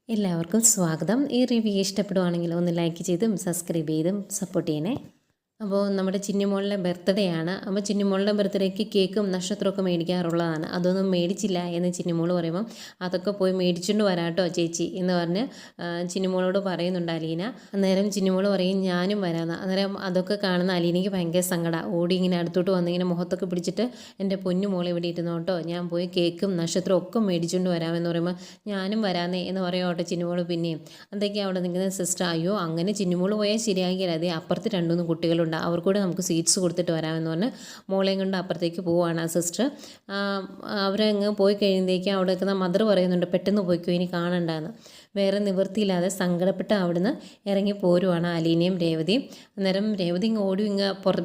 എല്ലാവർക്കും സ്വാഗതം. ഈ റിവ്യൂ ഇഷ്ടപ്പെടുവാണെങ്കിൽ ഒന്ന് ലൈക്ക് ചെയ്തും സബ്സ്ക്രൈബ് ചെയ്തും സപ്പോർട്ട് ചെയ്യണേ. അപ്പോൾ നമ്മുടെ ചിന്നിമോളുടെ ബർത്ത്ഡേ ആണ്. അപ്പോൾ ചിന്നിമോളുടെ ബർത്ത്ഡേക്ക് കേക്കും നക്ഷത്രമൊക്കെ മേടിക്കാറുള്ളതാണ്. അതൊന്നും മേടിച്ചില്ല എന്ന് ചിന്നിമോൾ പറയുമ്പം അതൊക്കെ പോയി മേടിച്ചുകൊണ്ട് വരാട്ടോ ചേച്ചി എന്ന് പറഞ്ഞ് ചിന്നിമോളോട് പറയുന്നുണ്ട് അലീന. അന്നേരം ചിന്നിമോൾ പറയും ഞാനും വരാമെന്ന്. അന്നേരം അതൊക്കെ കാണുന്ന അലീനയ്ക്ക് ഭയങ്കര സങ്കടമാണ്. ഓടി ഇങ്ങനെ അടുത്തോട്ട് വന്നിങ്ങനെ മുഖത്തൊക്കെ പിടിച്ചിട്ട് എൻ്റെ പൊന്നു മോൾ ഇവിടെ ഇരുന്നു കേട്ടോ, ഞാൻ പോയി കേക്കും നക്ഷത്രവും ഒക്കെ മേടിച്ചുകൊണ്ട് വരാമെന്ന് പറയുമ്പോൾ ഞാനും വരാന്നേ എന്ന് പറയുമോട്ടെ ചിന്നിമോൾ. പിന്നെയും എന്തൊക്കെയാണ് അവിടെ നിൽക്കുന്ന സിസ്റ്റർ, അയ്യോ അങ്ങനെ ചിന്നിമോൾ പോയാൽ ശരിയാകില്ല, അതേ അപ്പുറത്ത് 2-3 കുട്ടികളുണ്ട്, അവർക്കൂടെ നമുക്ക് സ്വീറ്റ്സ് കൊടുത്തിട്ട് വരാമെന്ന് പറഞ്ഞ് മോളെയും കൊണ്ട് അപ്പുറത്തേക്ക് പോവുകയാണ് ആ സിസ്റ്റർ. അവരങ്ങ് പോയി കഴിയുമ്പോഴേക്കും അവിടെ നിൽക്കുന്ന മദർ പറയുന്നുണ്ട് പെട്ടെന്ന് പോയിക്കോ ഇനി കാണണ്ടെന്ന്. വേറെ നിവൃത്തിയില്ലാതെ സങ്കടപ്പെട്ട് അവിടുന്ന് ഇറങ്ങി പോരുവാണ് അലീനയും രേവതിയും. അന്നേരം രേവതി ഇങ്ങ് ഓടി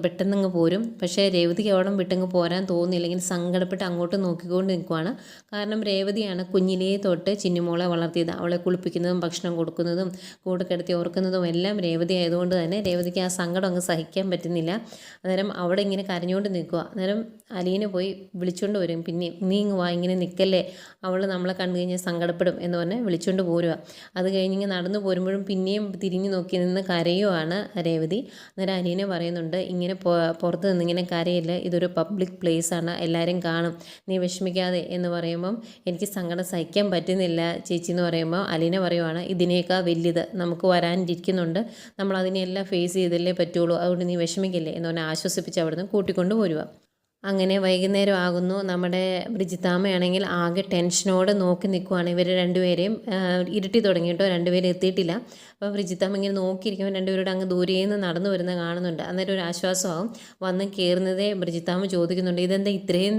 പെട്ടെന്ന് ഇങ്ങ് പോരും. പക്ഷേ രേവതിക്ക് അവിടെ വിട്ടങ്ങ് പോരാൻ തോന്നുന്നില്ലെങ്കിൽ സങ്കടപ്പെട്ട് അങ്ങോട്ട് നോക്കിക്കൊണ്ട് നിൽക്കുവാണ്. കാരണം രേവതിയാണ് കുഞ്ഞിലേ തൊട്ട് ചിന്നിമോളെ വളർത്തിയത്. അവളെ കുളിപ്പിക്കുന്നതും ഭക്ഷണം കൊടുക്കുന്നതും കൂടെ കിടത്തി ഓർക്കുന്നതും എല്ലാം രേവതി ആയതുകൊണ്ട് തന്നെ രേവതിക്ക് ആ സങ്കടം അങ്ങ് സഹിക്കാൻ പറ്റുന്നില്ല. അന്നേരം അവിടെ ഇങ്ങനെ കരഞ്ഞുകൊണ്ട് നിൽക്കുക. അന്നേരം അലീന പോയി വിളിച്ചുകൊണ്ട് വരും. പിന്നെ നീ ഇങ്ങ് വാ, ഇങ്ങനെ നിൽക്കല്ലേ, അവൾ നമ്മളെ കണ്ടു കഴിഞ്ഞാൽ സങ്കടപ്പെടും എന്ന് പറഞ്ഞ് വിളിച്ചുകൊണ്ട് പോരുക. അത് കഴിഞ്ഞിങ്ങനെ നടന്നു പോരുമ്പോഴും പിന്നെയും തിരിഞ്ഞു നോക്കി നിന്ന് കരയുവാണ് രേവതി. അന്നേരം അലീന പറയുന്നുണ്ട് ഇങ്ങനെ പുറത്ത് നിന്ന് ഇങ്ങനെ കരയില്ല, ഇതൊരു പബ്ലിക് പ്ലേസ് ആണ്, എല്ലാവരും കാണും, നീ വിഷമിക്കാതെ എന്ന് പറയുമ്പം എനിക്ക് സങ്കടം സഹിക്കാൻ പറ്റുന്നില്ല ചേച്ചി എന്ന് പറയുമ്പോൾ അലീന പറയുവാണ് ഇതിനേക്കാൾ വലിയത് നമുക്ക് വരാനിരിക്കുന്നുണ്ട്, നമ്മൾ അതിനെല്ലാം ഫേസ് ചെയ്തല്ലേ പറ്റുള്ളൂ, അതുകൊണ്ട് നീ വിഷമിക്കില്ലേ എന്ന് പറഞ്ഞാൽ ആശ്വസിപ്പിച്ച് അവിടുന്ന് കൂട്ടിക്കൊണ്ട് പോരുക. അങ്ങനെ വൈകുന്നേരം ആകുന്നു. നമ്മുടെ ബ്രിജിത്താമ്മയാണെങ്കിൽ ആകെ ടെൻഷനോടെ നോക്കി നിൽക്കുവാണ്. ഇവർ രണ്ടുപേരെയും ഇരുട്ടി തുടങ്ങി കേട്ടോ, രണ്ടുപേരും എത്തിയിട്ടില്ല. അപ്പോൾ ബ്രിജിത്താമ്മ ഇങ്ങനെ നോക്കിയിരിക്കുമ്പോൾ രണ്ടുപേരോട് അങ്ങ് ദൂരേന്ന് നടന്നു വരുന്നത് കാണുന്നുണ്ട്. അന്നേരം ഒരു ആശ്വാസമാവും. വന്ന് കയറുന്നതേ ബ്രിജിത്താമ്മ ചോദിക്കുന്നുണ്ട് ഇതെന്താ ഇത്രയും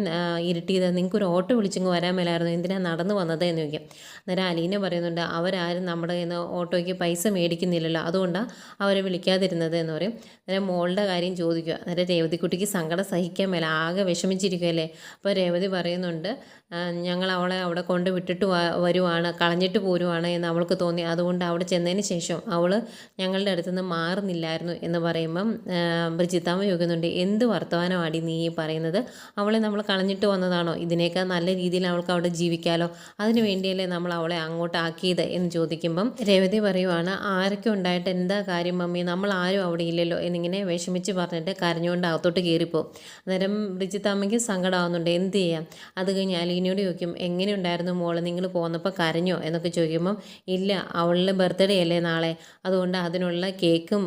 ഇരുട്ടിയത്, നിങ്ങൾക്കൊരു ഓട്ടോ വിളിച്ചിങ്ങ് വരാൻ മേലായിരുന്നു, എന്തിനാണ് നടന്നു വന്നത് എന്ന് ചോദിക്കും. അന്നേരം അലീന പറയുന്നുണ്ട് അവരാരും നമ്മുടെ കയ്യിൽ നിന്ന് ഓട്ടോയ്ക്ക് പൈസ മേടിക്കുന്നില്ലല്ലോ, അതുകൊണ്ടാണ് അവരെ വിളിക്കാതിരുന്നത് എന്ന് പറയും. അന്നേരം മോളുടെ കാര്യം ചോദിക്കുക. അന്നേരം രേവതിക്കുട്ടിക്ക് സങ്കടം സഹിക്കാൻ മേല, ആകെ വിഷമിച്ചിരിക്കുകയല്ലേ. അപ്പോൾ രേവതി പറയുന്നുണ്ട് ഞങ്ങൾ അവളെ അവിടെ കൊണ്ട് വിട്ടിട്ട് വരുവാണ്, കളഞ്ഞിട്ട് പോരുവാണ് എന്ന് അവൾക്ക് തോന്നി, അതുകൊണ്ട് അവിടെ ചെന്നതിന് ശേഷം അവൾ ഞങ്ങളുടെ അടുത്ത് നിന്ന് മാറുന്നില്ലായിരുന്നു എന്ന് പറയുമ്പം ബ്രിജിത്താമ്മ ചോദിക്കുന്നുണ്ട് എന്ത് വർത്തമാനമാടി നീ പറയുന്നത്, അവളെ നമ്മൾ കളഞ്ഞിട്ട് വന്നതാണോ, ഇതിനേക്കാൾ നല്ല രീതിയിൽ അവൾക്ക് അവിടെ ജീവിക്കാമല്ലോ, അതിനു വേണ്ടിയല്ലേ നമ്മൾ അവളെ അങ്ങോട്ട് ആക്കിയത് എന്ന് ചോദിക്കുമ്പം രേവതി പറയുവാണ് ആരൊക്കെ ഉണ്ടായിട്ട് എന്താ കാര്യം മമ്മി, നമ്മൾ ആരും അവിടെ ഇല്ലല്ലോ എന്നിങ്ങനെ വിഷമിച്ച് പറഞ്ഞിട്ട് കരഞ്ഞുകൊണ്ട് അകത്തോട്ട് കയറിപ്പോവും. അന്നേരം ബ്രിജിത്താമ്മയ്ക്ക് സങ്കടമാവുന്നുണ്ട്, എന്ത് ചെയ്യാം. അത് കഴിഞ്ഞ് അലീനയോട് ചോദിക്കും എങ്ങനെയുണ്ടായിരുന്നു മോള്, നിങ്ങൾ പോന്നപ്പോൾ കരഞ്ഞോ എന്നൊക്കെ ചോദിക്കുമ്പം ഇല്ല, അവളുടെ ബർത്ത്ഡേ അല്ലേ നാളെ, അതുകൊണ്ട് അതിനുള്ള കേക്കും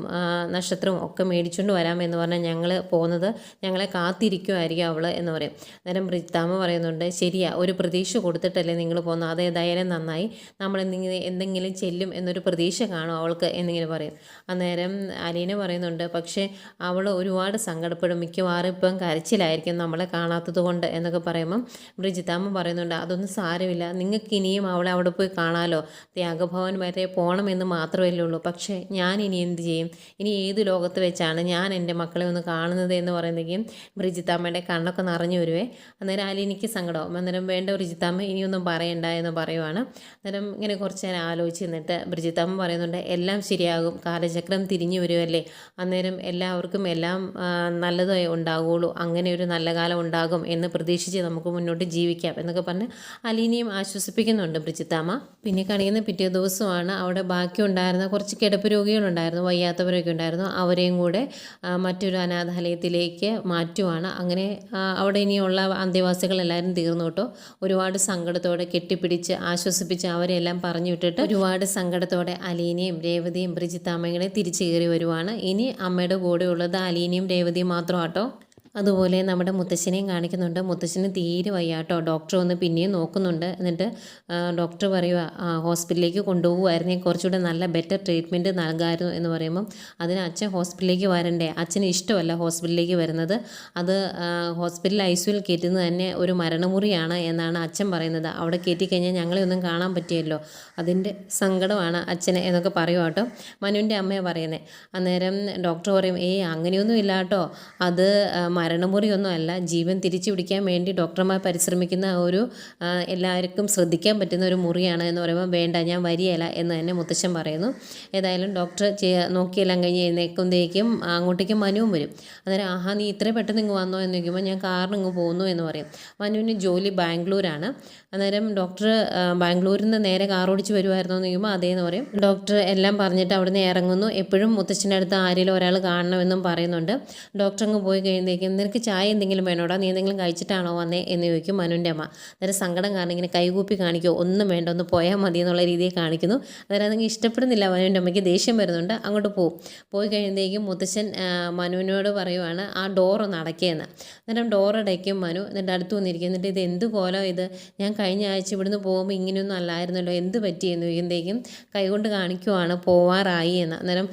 നക്ഷത്രവും ഒക്കെ മേടിച്ചുകൊണ്ട് വരാമെന്ന് പറഞ്ഞാൽ ഞങ്ങൾ പോകുന്നത്, ഞങ്ങളെ കാത്തിരിക്കുമായിരിക്കും അവൾ എന്ന് പറയും. അന്നേരം ബ്രിജിത്താമ്മ പറയുന്നുണ്ട് ശരിയാ, ഒരു പ്രതീക്ഷ കൊടുത്തിട്ടല്ലേ നിങ്ങൾ പോകുന്നത്, അതേതായാലും നന്നായി, നമ്മൾ എന്തെങ്കിലും ചെല്ലും എന്നൊരു പ്രതീക്ഷ കാണും അവൾക്ക് എന്നിങ്ങനെ പറയും. അന്നേരം അലീന പറയുന്നുണ്ട് പക്ഷേ അവൾ ഒരുപാട് സങ്കടപ്പെടും, മിക്കവാറും ഇപ്പം കരച്ചിലായിരിക്കും നമ്മളെ കാണാത്തത് കൊണ്ട് എന്നൊക്കെ പറയുമ്പം ബ്രിജിത്താമ്മ പറയുന്നുണ്ട് അതൊന്നും സാരമില്ല, നിങ്ങൾക്ക് ഇനിയും അവളെ അവിടെ പോയി കാണാമല്ലോ, ത്യാഗഭവൻ വരെ പോകണമെന്ന് മാത്രമല്ലേ ഉള്ളൂ, പക്ഷേ ഞാൻ ഇനി എന്ത് ചെയ്യും, ഇനി ഏത് ലോകത്ത് വെച്ചാണ് ഞാൻ എൻ്റെ മക്കളെ ഒന്ന് കാണുന്നത് എന്ന് പറയുന്നതെങ്കിലും ബ്രിജിത്താമ്മയുടെ കണ്ണൊക്കെ നിറഞ്ഞു വരുവേ. അന്നേരം അലീനയ്ക്ക് സങ്കടമാവും. അന്നേരം വേണ്ട ബ്രിജിത്താമ്മ ഇനിയൊന്നും പറയണ്ട എന്ന് പറയുവാണ്. അന്നേരം ഇങ്ങനെ കുറച്ച് നേരം ആലോചിച്ച് നിന്നിട്ട് ബ്രിജിത്താമ്മ പറയുന്നുണ്ട് എല്ലാം ശരിയാകും, കാലചക്രം തിരിഞ്ഞു വരുമല്ലേ, അന്നേരം എല്ലാവർക്കും എല്ലാം നല്ലതായി ഉണ്ടാകുള്ളൂ, അങ്ങനെ ഒരു നല്ല കാലം ഉണ്ടാകും എന്ന് പ്രതീക്ഷിച്ച് നമുക്ക് മുന്നോട്ട് ജീവിക്കാം എന്നൊക്കെ പറഞ്ഞ് അലീനയും ആശ്വസിപ്പിക്കുന്നുണ്ട് ബ്രിജിത്താമ്മ. പിന്നെ കഴിയുന്ന പിറ്റേ ദിവസമാണ് അവിടെ ബാക്കി ഉണ്ടായിരുന്ന കുറച്ച് കിടപ്പ് രോഗികളുണ്ടായിരുന്നു, വയ്യാത്തവരൊക്കെ ഉണ്ടായിരുന്നു, അവരെയും കൂടെ മറ്റൊരു അനാഥാലയത്തിലേക്ക് മാറ്റുവാണ്. അങ്ങനെ അവിടെ ഇനിയുള്ള അന്തേവാസികളെല്ലാവരും തീർന്നു കേട്ടോ. ഒരുപാട് സങ്കടത്തോടെ കെട്ടിപ്പിടിച്ച് ആശ്വസിപ്പിച്ച് അവരെല്ലാം പറഞ്ഞു വിട്ടിട്ട് ഒരുപാട് സങ്കടത്തോടെ അലീനയും രേവതിയും ബ്രിജിത്താമ്മകളെ തിരിച്ചു കയറി വരുവാണ്. ഇനി അമ്മയുടെ കൂടെ ഉള്ളത് അലീനയും രേവതിയും മാത്രമാട്ടോ. അതുപോലെ നമ്മുടെ മുത്തശ്ശനെയും കാണിക്കുന്നുണ്ട്. മുത്തശ്ശന് തീരെ വയ്യാട്ടോ. ഡോക്ടർ വന്ന് പിന്നെയും നോക്കുന്നുണ്ട്. എന്നിട്ട് ഡോക്ടർ പറയുക ഹോസ്പിറ്റലിലേക്ക് കൊണ്ടുപോകുമായിരുന്നെങ്കിൽ കുറച്ചുകൂടെ നല്ല ബെറ്റർ ട്രീറ്റ്മെൻറ്റ് നൽകാമായിരുന്നു എന്ന് പറയുമ്പം അതിന് അച്ഛൻ ഹോസ്പിറ്റലിലേക്ക് വരണ്ടേ, അച്ഛന് ഇഷ്ടമല്ല ഹോസ്പിറ്റലിലേക്ക് വരുന്നത്, അത് ഹോസ്പിറ്റൽ ഐസിയുവിൽ കയറ്റുന്നത് തന്നെ ഒരു മരണമുറിയാണ് എന്നാണ് അച്ഛൻ പറയുന്നത്, അവിടെ കയറ്റിക്കഴിഞ്ഞാൽ ഞങ്ങളെ ഒന്നും കാണാൻ പറ്റിയല്ലോ, അതിൻ്റെ സങ്കടമാണ് അച്ഛന് എന്നൊക്കെ പറയുക കേട്ടോ. മനുവിൻ്റെ അമ്മയെ പറയുന്നത്. അന്നേരം ഡോക്ടർ പറയും അങ്ങനെയൊന്നും ഇല്ല കേട്ടോ, അത് മരണമുറിയൊന്നും അല്ല, ജീവൻ തിരിച്ചു പിടിക്കാൻ വേണ്ടി ഡോക്ടർമാർ പരിശ്രമിക്കുന്ന ഒരു എല്ലാവർക്കും ശ്രദ്ധിക്കാൻ പറ്റുന്ന ഒരു മുറിയാണ് എന്ന് പറയുമ്പോൾ വേണ്ട ഞാൻ വരികയില്ല എന്ന് തന്നെ മുത്തശ്ശൻ പറയുന്നു. ഏതായാലും ഡോക്ടർ നോക്കിയെല്ലാം കഴിഞ്ഞ് എഴുന്നേക്കുമ്പോഴേക്കും അങ്ങോട്ടേക്ക് മനുവും വരും. അന്നേരം നീ ഇത്രയും പെട്ടെന്ന് ഇങ്ങ് വന്നോ എന്ന് ചോദിക്കുമ്പോൾ ഞാൻ കാറിന് ഇങ്ങ് പോകുന്നു എന്ന് പറയും. മനുവിന് ജോലി ബാംഗ്ലൂരാണ്. അന്നേരം ഡോക്ടർ ബാംഗ്ലൂരിൽ നിന്ന് നേരെ കാർ ഓടിച്ച് വരുമായിരുന്നു എന്ന് ചോദിക്കുമ്പോൾ അതേന്ന് പറയും. ഡോക്ടർ എല്ലാം പറഞ്ഞിട്ട് അവിടുന്ന് ഇറങ്ങുന്നു. എപ്പോഴും മുത്തശ്ശൻ്റെ അടുത്ത് ആരെങ്കിലും ഒരാൾ കാണണമെന്നും പറയുന്നുണ്ട്. ഡോക്ടർ അങ്ങ് പോയി കഴിയുമ്പോഴേക്കും നിനക്ക് ചായ എന്തെങ്കിലും വേണോടാ, നീ എന്തെങ്കിലും കഴിച്ചിട്ടാണോ വന്നേ എന്ന് ചോദിക്കും മനുവിൻ്റെ അമ്മ. അന്നേരം സങ്കടം കാരണം ഇങ്ങനെ കൈകൂപ്പി കാണിക്കുമോ, ഒന്നും വേണ്ട, ഒന്ന് പോയാൽ മതി എന്നുള്ള രീതിയിൽ കാണിക്കുന്നു. അന്നേരം അതെങ്കിൽ ഇഷ്ടപ്പെടുന്നില്ല മനുവിൻ്റെ അമ്മയ്ക്ക്, ദേഷ്യം വരുന്നുണ്ട്. അങ്ങോട്ട് പോയി കഴിയുമ്പോഴേക്കും മുത്തശ്ശൻ മനുവിനോട് പറയുവാണ് ആ ഡോറൊന്ന് അടയ്ക്കുകയെന്ന്. അന്നേരം ഡോർ അടയ്ക്കും മനു. എന്നിട്ട് അടുത്ത് വന്നിരിക്കും. എന്നിട്ട് ഇത് എന്ത് കോലം ഇത്, ഞാൻ കഴിഞ്ഞ ആഴ്ച ഇവിടുന്ന് പോകുമ്പോൾ ഇങ്ങനെയൊന്നും അല്ലായിരുന്നല്ലോ, എന്ത് പറ്റിയെന്ന് ചോദിക്കുമ്പോഴേക്കും കൈകൊണ്ട് കാണിക്കുവാണ് പോവാറായി എന്ന്. അന്നേരം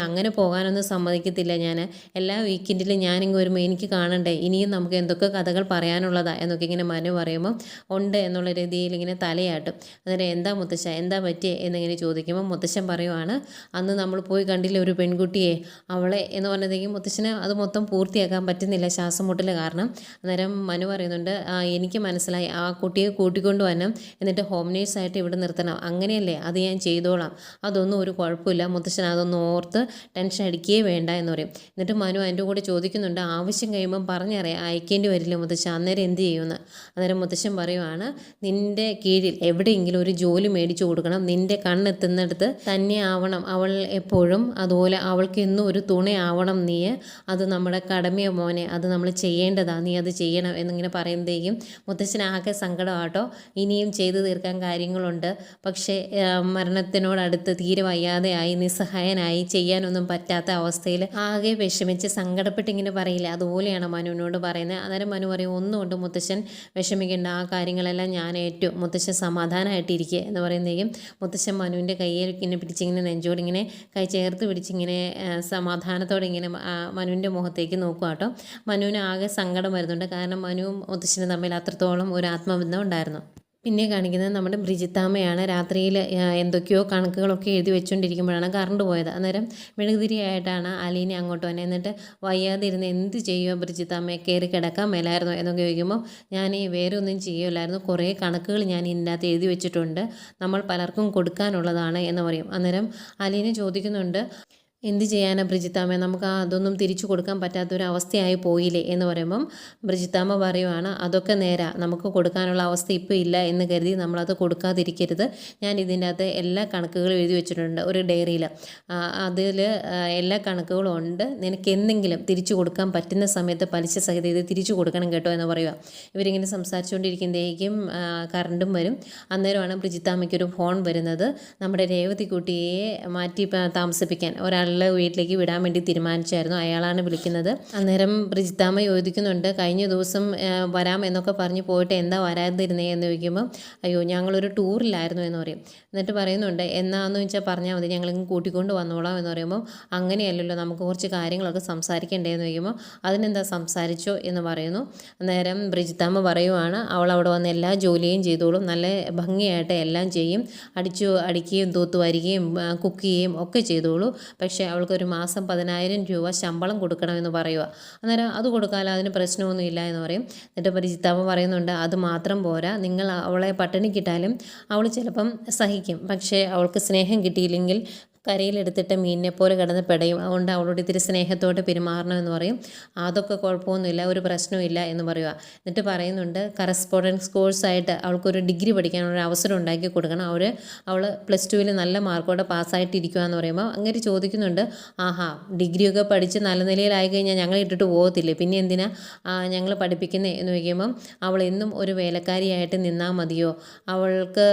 അങ്ങനെ പോകാനൊന്നും സമ്മതിക്കത്തില്ല ഞാൻ, എല്ലാ വീക്കെൻഡിലും ഞാനിങ്ങ് വരുമ്പോൾ എനിക്ക് കാണണ്ടേ, ഇനിയും നമുക്ക് എന്തൊക്കെ കഥകൾ പറയാനുള്ളതാണ് എന്നൊക്കെ ഇങ്ങനെ മനു പറയുമ്പോൾ ഉണ്ട് എന്നുള്ള രീതിയിൽ ഇങ്ങനെ തലയാട്ടും. അന്നേരം എന്താ മുത്തശ്ശ, എന്താ പറ്റിയേ എന്നിങ്ങനെ ചോദിക്കുമ്പോൾ മുത്തശ്ശൻ പറയുവാണ് അന്ന് നമ്മൾ പോയി കണ്ടില്ലേ ഒരു പെൺകുട്ടിയെ, അവളെ എന്ന് പറഞ്ഞതേക്കും മുത്തശ്ശന് അത് മൊത്തം പൂർത്തിയാക്കാൻ പറ്റുന്നില്ല ശ്വാസം മുട്ടൽ കാരണം. അന്നേരം മനു പറയുന്നുണ്ട് എനിക്ക് മനസ്സിലായി, ആ കുട്ടിയെ കൂട്ടിക്കൊണ്ട് വരണം, എന്നിട്ട് ഹോം നേഴ്സായിട്ട് ഇവിടെ നിർത്തണം, അങ്ങനെയല്ലേ, അത് ഞാൻ ചെയ്തോളാം, അതൊന്നും ഒരു കുഴപ്പമില്ല മുത്തശ്ശൻ, അതൊന്നും ഓർത്ത് ടെൻഷൻ അടിക്കുകയേ വേണ്ട എന്ന് പറയും. എന്നിട്ട് മനു അതിൻ്റെ കൂടെ ചോദിക്കുന്നുണ്ട് ആവശ്യം കഴിയുമ്പം പറഞ്ഞറിയാം അയക്കേണ്ടി വരില്ല മുത്തശ്ശൻ, അന്നേരം എന്ത് ചെയ്യുമെന്ന്. അന്നേരം മുത്തശ്ശൻ പറയുവാണ് നിൻ്റെ കീഴിൽ എവിടെയെങ്കിലും ഒരു ജോലി മേടിച്ചു കൊടുക്കണം, നിൻ്റെ കണ്ണെത്തുന്നിടത്ത് തന്നെ ആവണം അവൾ എപ്പോഴും, അതുപോലെ അവൾക്ക് ഇന്നും ഒരു തുണയാവണം നീ, അത് നമ്മുടെ കടമയോ മോനെ, അത് നമ്മൾ ചെയ്യേണ്ടതാണ്, നീ അത് ചെയ്യണം എന്നിങ്ങനെ പറയുമ്പോഴേക്കും മുത്തശ്ശനാകെ സങ്കടമാട്ടോ. ഇനിയും ചെയ്തു തീർക്കാൻ കാര്യങ്ങളുണ്ട്, പക്ഷേ മരണത്തിനോടടുത്ത് തീരെ വയ്യാതെയായി, നിസ്സഹായനായി, ചെയ്യാനൊന്നും പറ്റാത്ത അവസ്ഥയിൽ ആകെ വിഷമിച്ച് സങ്കടപ്പെട്ട് ഇങ്ങനെ പറയില്ല, അതുപോലെയാണ് മനുവിനോട് പറയുന്നത്. അന്നേരം മനു പറയും ഒന്നുകൊണ്ട് മുത്തശ്ശൻ വിഷമിക്കേണ്ട, ആ കാര്യങ്ങളെല്ലാം ഞാൻ ഏറ്റു, മുത്തശ്ശൻ സമാധാനമായിട്ടിരിക്കുക എന്ന് പറയുന്നതേക്കും മുത്തശ്ശൻ മനുവിൻ്റെ കയ്യിൽ ഇങ്ങനെ പിടിച്ചിങ്ങനെ നെഞ്ചോടിങ്ങനെ കൈ ചേർത്ത് പിടിച്ചിങ്ങനെ സമാധാനത്തോടെ ഇങ്ങനെ മനുവിൻ്റെ മുഖത്തേക്ക് നോക്കുക കേട്ടോ. മനുവിന് ആകെ സങ്കടം വരുന്നുണ്ട്, കാരണം മനുവും മുത്തശ്ശനും തമ്മിൽ അത്രത്തോളം ഒരു ആത്മബന്ധം ഉണ്ടായിരുന്നു. പിന്നെ കാണിക്കുന്നത് നമ്മുടെ ബ്രിജിത്താമ്മയാണ്. രാത്രിയിൽ എന്തൊക്കെയോ കണക്കുകളൊക്കെ എഴുതി വെച്ചുകൊണ്ടിരിക്കുമ്പോഴാണ് കറണ്ട് പോയത്. അന്നേരം മെഴുകുതിരിയായിട്ടാണ് അലീനെ അങ്ങോട്ട് വന്നെ. എന്നിട്ട് വയ്യാതിരുന്ന് എന്ത് ചെയ്യുമോ ബ്രിജിത്താമ്മയെ, കയറി കിടക്കാൻ മേലായിരുന്നോ എന്നൊക്കെ ചോദിക്കുമ്പോൾ ഞാൻ വേറെ ഒന്നും ചെയ്യുമല്ലായിരുന്നു, കുറേ കണക്കുകൾ ഞാൻ ഇതിനകത്ത് എഴുതി വെച്ചിട്ടുണ്ട്, നമ്മൾ പലർക്കും കൊടുക്കാനുള്ളതാണ് എന്ന് പറയും. അന്നേരം അലീനെ ചോദിക്കുന്നുണ്ട് എന്ത് ചെയ്യാനാ ബ്രിജിത്താമ്മ, നമുക്ക് അതൊന്നും തിരിച്ചു കൊടുക്കാൻ പറ്റാത്തൊരവസ്ഥയായി പോയില്ലേ എന്ന് പറയുമ്പം ബ്രിജിത്താമ്മ പറയുവാണ് അതൊക്കെ നേരാ, നമുക്ക് കൊടുക്കാനുള്ള അവസ്ഥ ഇപ്പോൾ ഇല്ല എന്ന് കരുതി നമ്മളത് കൊടുക്കാതിരിക്കരുത്, ഞാൻ ഇതിൻ്റെ അകത്ത് എല്ലാ കണക്കുകളും എഴുതി വെച്ചിട്ടുണ്ട് ഒരു ഡയറിയിൽ, അതിൽ എല്ലാ കണക്കുകളും ഉണ്ട്, നിനക്ക് എന്തെങ്കിലും തിരിച്ചു കൊടുക്കാൻ പറ്റുന്ന സമയത്ത് പലിശ സഹിതം ഇത് തിരിച്ചു കൊടുക്കണം കേട്ടോ എന്ന് പറയുക. ഇവരിങ്ങനെ സംസാരിച്ചുകൊണ്ടിരിക്കുമ്പോഴേക്കും കറണ്ടും വരും. അന്നേരമാണ് ബ്രിജിത്താമ്മയ്ക്കൊരു ഫോൺ വരുന്നത്, നമ്മുടെ രേവതി കുട്ടിയെ മാറ്റി താമസിപ്പിക്കാൻ ഒരാൾ വീട്ടിലേക്ക് വിടാൻ വേണ്ടി തീരുമാനിച്ചായിരുന്നു, അയാളാണ് വിളിക്കുന്നത്. അന്നേരം ബ്രിജിത്താമ്മ ചോദിക്കുന്നുണ്ട് കഴിഞ്ഞ ദിവസം വരാം എന്നൊക്കെ പറഞ്ഞ് പോയിട്ട് എന്താ വരാതിരുന്നേ എന്ന് ചോദിക്കുമ്പോൾ അയ്യോ ഞങ്ങളൊരു ടൂറിലായിരുന്നു എന്ന് പറയും. എന്നിട്ട് പറയുന്നുണ്ട് എന്നാന്ന് വെച്ചാൽ പറഞ്ഞാൽ മതി, ഞങ്ങളിങ്ങ് കൂട്ടിക്കൊണ്ട് വന്നോളാം എന്ന് പറയുമ്പോൾ അങ്ങനെയല്ലല്ലോ, നമുക്ക് കുറച്ച് കാര്യങ്ങളൊക്കെ സംസാരിക്കണ്ടേ എന്ന് ചോദിക്കുമ്പോൾ അതിനെന്താ സംസാരിച്ചോ എന്ന് പറയുന്നു. അന്നേരം ബ്രിജിത്താമ്മ പറയുവാണ് അവൾ അവിടെ വന്ന് എല്ലാ ജോലിയും ചെയ്തോളും, നല്ല ഭംഗിയായിട്ട് എല്ലാം ചെയ്യും, അടിക്കുകയും തൂത്ത് വരികയും കുക്ക് ചെയ്യുകയും ഒക്കെ ചെയ്തോളൂ, പക്ഷേ അവൾക്കൊരു മാസം 10,000 രൂപ ശമ്പളം കൊടുക്കണമെന്ന് പറയുക. അന്നേരം അത് കൊടുക്കാമല്ലോ, അതിന് പ്രശ്നമൊന്നും ഇല്ല എന്ന് പറയും. എന്നിട്ട് പരിചിത്താമ്മ പറയുന്നുണ്ട് അത് മാത്രം പോരാ, നിങ്ങൾ അവളെ പട്ടിണിക്കിട്ടാലും അവൾ ചിലപ്പം സഹിക്കും, പക്ഷേ അവൾക്ക് സ്നേഹം കിട്ടിയില്ലെങ്കിൽ കരയിലെടുത്തിട്ട് മീനിനെ പോലെ കിടന്ന് പെടയും, അതുകൊണ്ട് അവളോട് ഇത്തിരി സ്നേഹത്തോടെ പെരുമാറണമെന്ന് പറയും. അതൊക്കെ കുഴപ്പമൊന്നുമില്ല, ഒരു പ്രശ്നമില്ല എന്ന് പറയുക. എന്നിട്ട് പറയുന്നുണ്ട് കറസ്പോണ്ടൻസ് കോഴ്സായിട്ട് അവൾക്കൊരു ഡിഗ്രി പഠിക്കാനുള്ള അവസരം ഉണ്ടാക്കി കൊടുക്കണം, അവൾ +2 നല്ല മാർക്കോടെ പാസ്സായിട്ടിരിക്കുക എന്ന് പറയുമ്പോൾ അങ്ങനെ ചോദിക്കുന്നുണ്ട് ആഹാ ഡിഗ്രിയൊക്കെ പഠിച്ച് നല്ല നിലയിലായി കഴിഞ്ഞാൽ ഞങ്ങൾ ഇട്ടിട്ട് പോകത്തില്ലേ, പിന്നെ എന്തിനാ ഞങ്ങൾ പഠിപ്പിക്കുന്നേ എന്ന് ചോദിക്കുമ്പം അവൾ എന്നും ഒരു വേലക്കാരിയായിട്ട് നിന്നാൽ മതിയോ, അവൾക്ക്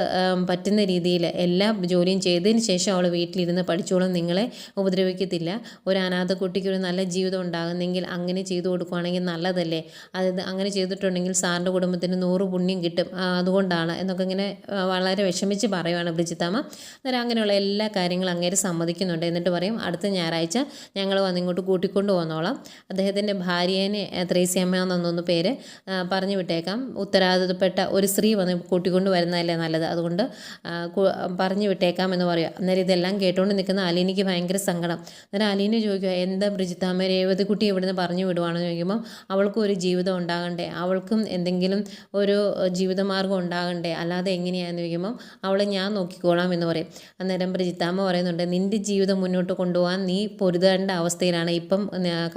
പറ്റുന്ന രീതിയിൽ എല്ലാ ജോലിയും ചെയ്തതിന് ശേഷം അവൾ വീട്ടിലിരുന്ന് പഠിച്ചോളും, നിങ്ങളെ ഉപദ്രവിക്കത്തില്ല, ഒരു അനാഥ കുട്ടിക്ക് ഒരു നല്ല ജീവിതം ഉണ്ടാകുന്നെങ്കിൽ അങ്ങനെ ചെയ്തു കൊടുക്കുകയാണെങ്കിൽ നല്ലതല്ലേ, അത് അങ്ങനെ ചെയ്തിട്ടുണ്ടെങ്കിൽ സാറിൻ്റെ കുടുംബത്തിന് 100 പുണ്യം കിട്ടും, അതുകൊണ്ടാണ് എന്നൊക്കെ ഇങ്ങനെ വളരെ വിഷമിച്ച് പറയുവാണ് ബ്രിജിത്താമ്മ. അന്നേരം അങ്ങനെയുള്ള എല്ലാ കാര്യങ്ങളും അങ്ങേര് സമ്മതിക്കുന്നുണ്ട്. എന്നിട്ട് പറയും അടുത്ത ഞായറാഴ്ച ഞങ്ങൾ വന്ന് ഇങ്ങോട്ട് കൂട്ടിക്കൊണ്ട് വന്നോളാം, അദ്ദേഹത്തിൻ്റെ ഭാര്യേനെ ത്രേസ്യാമ്മ എന്നൊന്ന് പേര് പറഞ്ഞു വിട്ടേക്കാം, ഉത്തരവാദിത്തപ്പെട്ട ഒരു സ്ത്രീ വന്ന് കൂട്ടിക്കൊണ്ട് വരുന്നതല്ലേ നല്ലത്, അതുകൊണ്ട് പറഞ്ഞു വിട്ടേക്കാം എന്ന് പറയുക. അന്നേരം ഇതെല്ലാം കേട്ടുകൊണ്ട് കരഞ്ഞുകൊണ്ട് നിൽക്കുന്ന അലീനയ്ക്ക് ഭയങ്കര സങ്കടം. അന്നേരം അലീന ചോദിക്കുക, എന്താ ബ്രിജിത്താമ്മ രേവതിക്കുട്ടി ഇവിടുന്ന് പറഞ്ഞു വിടുവാണെന്ന് ചോദിക്കുമ്പം അവൾക്കും ഒരു ജീവിതം ഉണ്ടാകണ്ടേ, അവൾക്കും എന്തെങ്കിലും ഒരു ജീവിതമാർഗ്ഗം ഉണ്ടാകണ്ടേ, അല്ലാതെ എങ്ങനെയാണെന്ന് ചോദിക്കുമ്പം അവളെ ഞാൻ നോക്കിക്കോളാം എന്ന് പറയും. അന്നേരം ബ്രിജിത്താമ്മ പറയുന്നുണ്ട്, നിൻ്റെ ജീവിതം മുന്നോട്ട് കൊണ്ടുപോകാൻ നീ പൊരുതേണ്ട അവസ്ഥയിലാണ് ഇപ്പം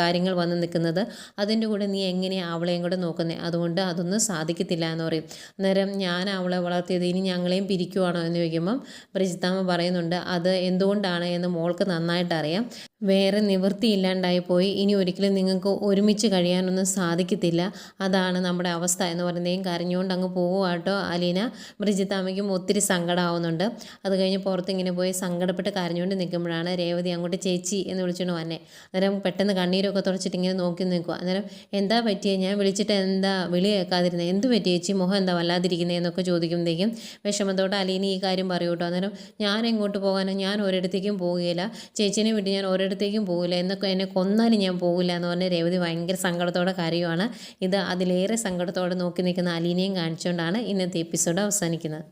കാര്യങ്ങൾ വന്ന് നിൽക്കുന്നത്. അതിൻ്റെ കൂടെ നീ എങ്ങനെയാണ് അവളെയും കൂടെ നോക്കുന്നത്? അതുകൊണ്ട് അതൊന്നും സാധിക്കത്തില്ല എന്ന് പറയും. അന്നേരം ഞാൻ അവളെ വളർത്തിയത് ഇനി ഞങ്ങളെയും പിരിക്കുവാണോ എന്ന് ചോദിക്കുമ്പം ബ്രിജിത്താമ്മ പറയുന്നുണ്ട്, അത് എന്തുകൊണ്ടാണ് എന്ന് മോൾക്ക് നന്നായിട്ട് അറിയാം. വേറെ നിവൃത്തിയില്ലാണ്ടായി പോയി. ഇനി ഒരിക്കലും നിങ്ങൾക്ക് ഒരുമിച്ച് കഴിയാനൊന്നും സാധിക്കത്തില്ല. അതാണ് നമ്മുടെ അവസ്ഥ എന്ന് പറയുന്നതും കരഞ്ഞുകൊണ്ട് അങ്ങ് പോവുകട്ടോ അലീന. ബ്രിജിത്താമ്മയ്ക്കും ഒത്തിരി സങ്കടമാവുന്നുണ്ട്. അത് കഴിഞ്ഞ് പുറത്തിങ്ങനെ പോയി സങ്കടപ്പെട്ട് കരഞ്ഞുകൊണ്ട് നിൽക്കുമ്പോഴാണ് രേവതി അങ്ങോട്ട് ചേച്ചി എന്ന് വിളിച്ചുകൊണ്ട് വന്നെ. അന്നേരം പെട്ടെന്ന് കണ്ണീരൊക്കെ തുടച്ചിട്ട് ഇങ്ങനെ നോക്കി നിൽക്കുക. അന്നേരം എന്താ പറ്റിയത്, ഞാൻ വിളിച്ചിട്ട് എന്താ വിളി കേൾക്കാതിരുന്നത്, എന്ത് പറ്റി ചേച്ചി, മുഖം എന്താ വല്ലാതിരിക്കുന്നത് എന്നൊക്കെ ചോദിക്കുമ്പോഴത്തേക്കും വിഷമത്തോടെ അലീന ഈ കാര്യം പറയൂ കേട്ടോ. അന്നേരം ഞാൻ എങ്ങോട്ട് പോകാനോ, ഞാൻ ഒരിടത്തേക്കും പോവുകയില്ല, ചേച്ചീനെ വിട്ട് ഞാൻ ഒരിടത്തേക്കും പോകില്ല, എന്നൊക്കെ എന്നെ കൊന്നാലും ഞാൻ പോകില്ല എന്ന് പറഞ്ഞ് രേവതി ഭയങ്കര സങ്കടത്തോടെ കരയുവാണ്. ഇത് അതിലേറെ സങ്കടത്തോടെ നോക്കി നിൽക്കുന്ന അലീനയും കാണിച്ചുകൊണ്ടാണ് ഇന്നത്തെ എപ്പിസോഡ് അവസാനിക്കുന്നത്.